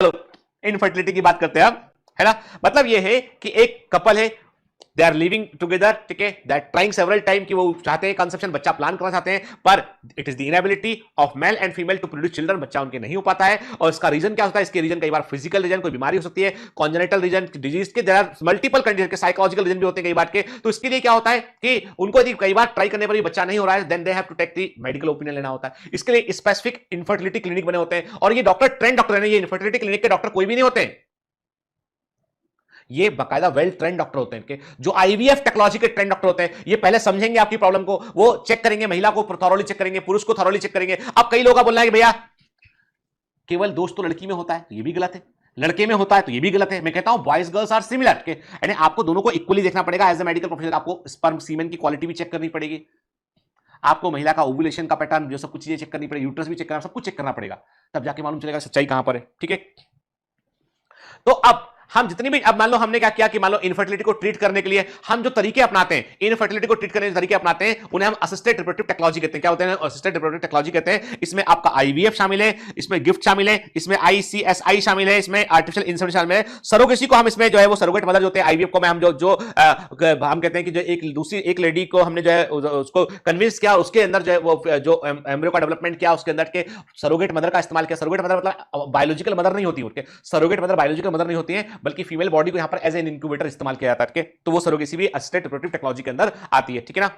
Infertility की बात करते हैं हम, है ना। मतलब ये है कि एक कपल है, दे आर लिविंग टुगेदर, ठीक है, they are trying several time कि वो चाहते हैं कंसेप्शन, बच्चा प्लान करना चाहते हैं, पर it is the inability of male and female to produce children, बच्चा उनके नहीं हो पाता है। और इसका रीजन क्या होता है? इसके रीजन कई बार फिजिकल रीजन, कोई बीमारी हो सकती है, कॉन्जेनिटल रीजन, डिजीज के, देयर आर मल्टीपल कंडीशन के, साइकोलॉजिकल रीजन भी होते हैं कई बार के। तो इसके लिए क्या होता है कि उनको यदि कई बार ट्राई करने पर भी बच्चा नहीं हो रहा है, then they have to take the medical opinion लेना होता है। इसके लिए स्पेसिफिक इनफर्टिलिटी क्लिनिक बने होते हैं, और ये डॉक्टर ट्रेंड डॉक्टर है, ये इनफर्टिलिटी क्लिनिक के डॉक्टर कोई भी नहीं होते हैं, ये बकायदा वेल ट्रेंड डॉक्टर होते हैं इनके, जो आईवीएफ टेक्नोलॉजी के ट्रेंड डॉक्टर होते हैं। ये पहले समझेंगे आपकी प्रॉब्लम को, वो चेक करेंगे, महिला को थॉरोली चेक करेंगे, पुरुष को थॉरोली चेक करेंगे। अब कई लोगों का बोलना है कि भैया केवल दोष तो लड़की में होता है, तो ये भी गलत है, लड़के में होता है तो ये भी गलत है। मैं कहता हूं बॉयज गर्ल्स आर सिमिलर, यानी आपको दोनों को इक्वली देखना पड़ेगा। एज ए मेडिकल प्रोफेशनल आपको स्पर्म सीमेन की क्वालिटी भी चेक करनी पड़ेगी, आपको महिला का ओवुलेशन का पैटर्न, जो सब कुछ चीजें चेक करनी पड़ेगी, यूट्रस भी चेक करना, सब कुछ चेक करना पड़ेगा, तब जाके मालूम चलेगा सच्चाई कहां पर है, ठीक है। तो अब हम जितनी भी, अब मान लो हमने क्या किया कि मान लो इनफर्टिलिटी को ट्रीट करने के लिए हम जो तरीके अपनाते हैं, इनफर्टिलिटी को ट्रीट करने के तरीके अपनाते हैं, उन्हें हम असिस्टेड रिप्रोडक्टिव टेक्नोलॉजी कहते हैं। क्या होते हैं? असिस्टेड रिप्रोडक्टिव टेक्नोलॉजी कहते हैं। इसमें आपका आईवीएफ शामिल है, इसमें गिफ्ट शामिल है, इसमें आईसीएसआई शामिल है, इसमें आर्टिफिशियल इंसेमिनेशन शामिल है, सरोगेसी को हम इसमें जो है वो सरोगेट मदर जो होते हैं, आईवीएफ को हम हम कहते हैं कि जो एक दूसरी एक लेडी को हमने जो है उसको कन्विंस किया, उसके अंदर जो है वो जो एम्ब्रियो का डेवलपमेंट किया, उसके अंदर के सरोगेट मदर का इस्तेमाल किया। सरोगेट मदर मतलब बायोलॉजिकल मदर नहीं होती उनके, सरोगेट मदर बायोलॉजिकल मदर नहीं होती है, बल्कि फीमेल बॉडी को यहां पर एज एन इंक्यूबेटर इस्तेमाल किया जाता है, तो वो सरोगेसी भी असिस्टेड रिप्रोडक्टिव टेक्नोलॉजी के अंदर आती है, ठीक है ना।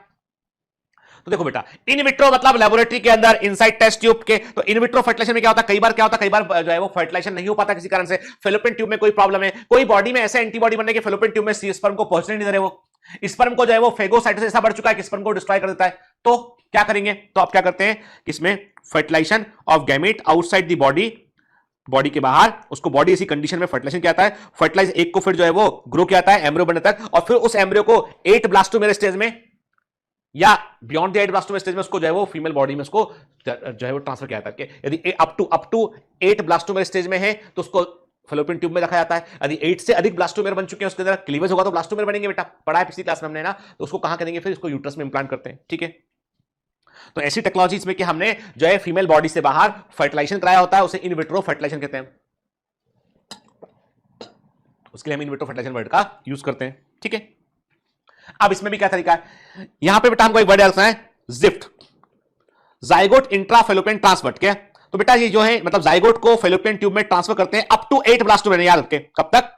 तो देखो बेटा, इन विट्रो मतलब लेबोरेटरी के अंदर इनसाइड टेस्ट ट्यूब के, तो इन विट्रो फर्टिलाइजेशन में क्या होता है, कई बार क्या होता है, कई बार जो है वो फर्टिलाइजेशन नहीं हो पाता किसी कारण से, फेलोपियन ट्यूब में कोई प्रॉब्लम है, कोई बॉडी में ऐसे एंटीबॉडी बनने के फेलोपियन ट्यूब में स्पर्म को पहुंचने नहीं दे रहे, वो स्पर्म को जो है वो फेगोसाइटोसिस ऐसा बढ़ चुका है कि स्पर्म को डिस्ट्रॉय कर देता है। तो क्या करेंगे? तो आप क्या करते हैं, इसमें fertilization of gamete outside the body, body के बाहर, उसको बॉडी ऐसी कंडीशन में फर्टिलाइजेशन किया जाता है, फर्टिलाइज एक को फिर जो है वो ग्रो किया जाता है एम्ब्रियो बनने तक, और फिर उस एम्ब्रियो को 8 ब्लास्टोमेर स्टेज में या बियॉन्ड द 8 ब्लास्टोमेर स्टेज में उसको जो है वो फीमेल बॉडी में उसको जो है वो ट्रांसफर किया जाता है। यदि अप टू 8 ब्लास्टोमेर स्टेज में है तो उसको फेलोपियन ट्यूब में रखा जाता है। यदि 8 से अधिक ब्लास्टोमेर बन चुके हैं, उसके अंदर क्लीवेज होगा तो ब्लास्टोमेर बनेंगे, बेटा पढ़ा है पिछली क्लास में हमने ना, तो उसको कहां करेंगे, फिर इसको यूट्रस में इंप्लांट करते हैं, ठीक है। तो ऐसी टेक्नोलॉजी इसमें कि हमने जो है फीमेल बॉडी से बाहर फर्टिलाइजेशन कराया होता है, उसे इन विट्रो फर्टिलाइजेशन कहते हैं, उसके लिए हम इन विट्रो फर्टिलाइजेशन वर्ड का यूज करते हैं, ठीक है। अब इसमें भी क्या तरीका है, यहां पे बेटा हमको एक वर्ड रखना है, जिफ्ट, जाइगोट इंट्राफेलोपियन ट्रांसफर, क्या। तो बेटा ये जो है मतलब जाइगोट को फेलोपियन ट्यूब में ट्रांसफर करते हैं अप टू 8 ब्लास्टोमेर, याद रखें कब तक,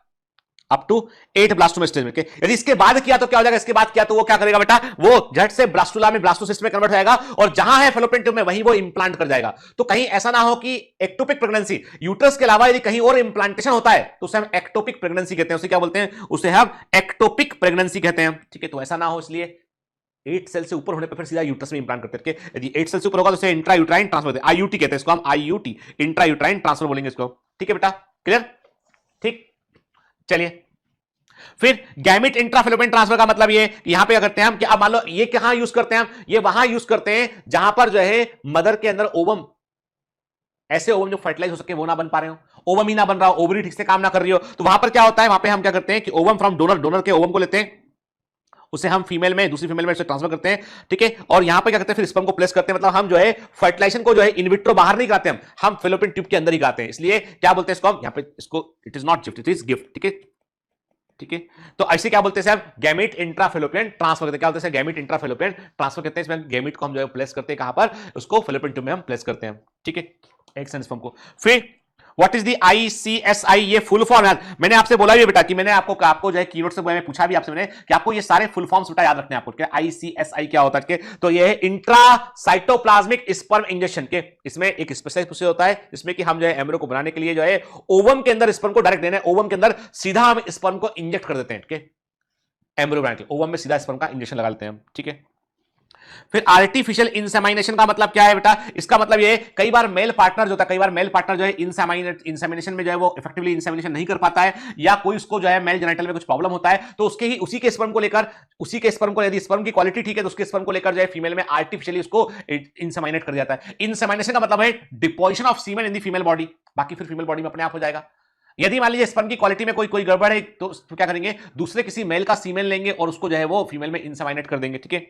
अप टू 8 ब्लास्टोमेर स्टेज में। यदि इसके बाद किया तो क्या हो जाएगा, इसके बाद किया तो वो क्या करेगा बेटा, वो झट से ब्लास्टुला में ब्लास्टोसिस्ट में कन्वर्ट हो जाएगा, और जहां है फेलोपियन ट्यूब में वहीं वो इंप्लांट कर जाएगा। तो कहीं ऐसा ना हो कि एक्टोपिक प्रेगनेंसी, यूट्रस के अलावा यदि कहीं और इंप्लांटेशन होता है तो उसे हम एक्टोपिक प्रेगनेंसी कहते हैं, उसे क्या बोलते हैं, उसे हम एक्टोपिक प्रेगनेंसी कहते हैं, ठीक है। तो ऐसा ना हो इसलिए 8 सेल से ऊपर होने पर फिर सीधा यूट्रस में इंप्लांट करते हैं। यदि 8 सेल से ऊपर होगा तो इसे इंट्रा यूट्राइन ट्रांसफर, आईयूटी कहते हैं इसको हम, आईयूटी इंट्रा यूट्राइन ट्रांसफर बोलेंगे इसको, ठीक है बेटा, क्लियर, ठीक। चलिए फिर गैमेट इंट्राफेलोपियन ट्रांसफर का मतलब ये कि यहां पे क्या करते हैं हम, कि अब मान लो ये कहां यूज करते हैं हम, ये वहां यूज करते हैं जहां पर जो है मदर के अंदर ओवम, ऐसे ओवम जो फर्टिलाइज हो सके वो ना बन पा रहे हो, ओवम ही ना बन रहा हो, ओवरी ठीक से काम ना कर रही हो, तो वहां पर क्या होता है, वहां पे हम क्या करते हैं कि ओवम फ्रॉम डोनर, डोनर के ओवम को लेते हैं, उसे हम फीमेल में, दूसरी फीमेल में ट्रांसफर करते हैं, ठीक है। और यहां पे क्या करते हैं, फिर स्पर्म को प्लेस करते हैं, मतलब हम जो है फर्टिलाइजेशन को जो है इनविट्रो बाहर नहीं कराते, हम फेलोपियन ट्यूब के अंदर ही कराते हैं, इसलिए क्या बोलते हैं इसको हम, यहां पे इसको it is not gift, it is gift, ठीक है, ठीक है। तो ऐसे क्या बोलते हैं साहब, गैमेट इंट्राफेलोपियन ट्रांसफर कहते हैं, क्या बोलते हैं, गैमेट इंट्राफेलोपियन ट्रांसफर कहते हैं। इसमें गैमेट को हम जो है प्लेस करते हैं कहां पर, उसको फेलोपियन ट्यूब में हम प्लेस करते हैं, ठीक है, एक सेंस फॉर्म को। फिर व्हाट इज द आईसीएसआई, ये फुल फॉर्म है, मैंने आपसे बोला भी बेटा कि मैंने आपको जो है कीवर्ड से मैंने पूछा भी आपसे मैंने कि आपको ये सारे फुल फॉर्म्स बेटा याद रखने हैं आपको, क्या आईसीएसआई क्या होता है, तो ये है इंट्रासाइटोप्लाज्मिक स्पर्म इंजेक्शन के, इसमें एक स्पेशलाइज्ड प्रोसेस होता है जिसमें कि हम जो है एम्ब्रियो को बनाने के लिए जो है ओवम के अंदर स्पर्म को डायरेक्ट देना है, ओवम के अंदर सीधा हम स्पर्म को इंजेक्ट कर देते हैं, ठीक है, एम्ब्रियो बनाने के लिए ओवम में सीधा स्पर्म का इंजेक्शन लगा लेते हैं हम, ठीक है। फिर आर्टिफिशियल इंसेमिनेशन का मतलब क्या है बेटा, इसका मतलब ये कई बार मेल पार्टनर जो होता है, कई बार मेल पार्टनर जो है इंसेमिनेशन में जो है वो इफेक्टिवली इंसेमिनेशन नहीं कर पाता है, या कोई उसको जो है मेल जेनिटल में कुछ प्रॉब्लम होता है, तो उसके ही उसी के स्पर्म को लेकर, उसी के स्पर्म को यदि स्पर्म की क्वालिटी ठीक है तो उसके स्पर्म को लेकर जो है फीमेल में आर्टिफिशियली उसको इंसेमिनेट कर जाता है। इंसेमिनेशन का मतलब है deposition of semen in the female body, बाकी फिर फीमेल बॉडी में अपने आप हो जाएगा। यदि मान लीजिए स्पर्म की क्वालिटी में कोई गड़बड़ है तो क्या करेंगे, दूसरे किसी मेल का सीमेन लेंगे और उसको जो है वो फीमेल में इंसेमिनेट कर देंगे, ठीक है।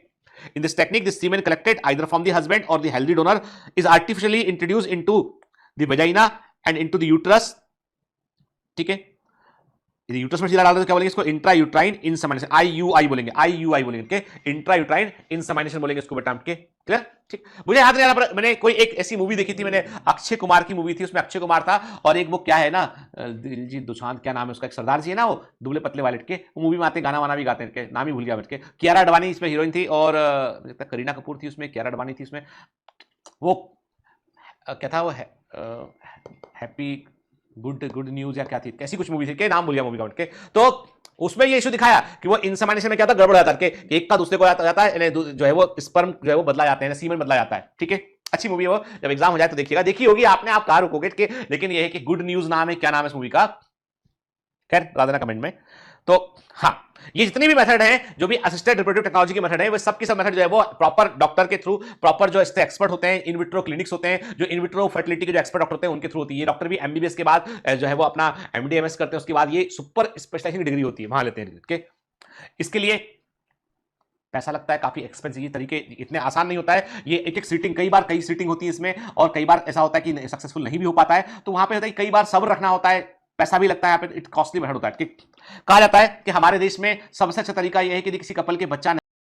In this technique, the semen collected either from the husband or the healthy donor is artificially introduced into the vagina and into the uterus ठीक है, यदि यूट्रस में चीला डाल दो तो क्या बोलेंगे इसको, इंट्रा यूट्राइन इंसेमिनेशन, IUI बोलेंगे, IUI बोलेंगे, इंट्रा यूट्राइन इंसेमिनेशन बोलेंगे इसको बेटा के। क्लियर, ठीक। मुझे याद नहीं आ रहा, मैंने कोई एक ऐसी मूवी देखी थी, मैंने अक्षय कुमार की मूवी थी, उसमें अक्षय कुमार था और एक वो क्या है ना, दिलजीत दोसांझ क्या नाम है उसका, एक सरदार जी है ना वो दुबले पतले वाले के, वो मूवी में आते गाना वाना भी गाते हैं, नाम ही भूल गया बैठ के। कियारा अडवाणी इसमें हीरोइन थी और करीना कपूर थी उसमें, कियारा अडवाणी थी उसमें। वो क्या था वो, हैप्पी गुड गुड न्यूज या क्या थी, कैसी कुछ मूवी थी, क्या नाम भूल गया मूवी का के। तो उसमें ये इशू दिखाया कि वो इंसेमिनेशन में क्या था, गड़बड़ जाता है कि एक का दूसरे को जाता है, जो है वो स्पर्म जो है वो बदला जाते हैं, सीमेन बदला जाता है। ठीक है, अच्छी मूवी है वो, जब एग्जाम हो जाए तो देखिएगा, देखी होगी आपने, आप कहां रुकोगे कि, लेकिन ये है कि गुड न्यूज नाम है, क्या नाम है इस मूवी का, खैर बता देना कमेंट में। तो हाँ, ये जितनी भी मेथड है, जो भी असिस्टेड रिप्रोडक्टिव टेक्नोलॉजी की मेथड है, वो सब की सब मेथड जो है वो प्रॉपर डॉक्टर के थ्रू, प्रॉपर जो इससे एक्सपर्ट होते हैं, इन विट्रो क्लिनिक्स होते हैं, जो इन विट्रो फर्टिलिटी के जो एक्सपर्ट डॉक्टर होते हैं उनके थ्रू होती है। डॉक्टर भी MBBS के बाद जो है वो अपना MD MS करते हैं, उसके बाद ये सुपर स्पेशलाइजेशन डिग्री होती है, वहां लेते हैं। इसके लिए पैसा लगता है, काफी एक्सपेंसिव, ये तरीके इतने आसान नहीं होता है। ये एक एक सीटिंग, कई बार कई सीटिंग होती है इसमें, और कई बार ऐसा होता है कि सक्सेसफुल नहीं भी हो पाता है, तो वहां पे होता है कई बार सब्र रखना होता है, पैसा भी लगता है, यहाँ पे इट कॉस्टली मेथड होता है। कहा जाता है कि हमारे देश में सबसे अच्छा तरीका यह है कि किसी कपल के बच्चा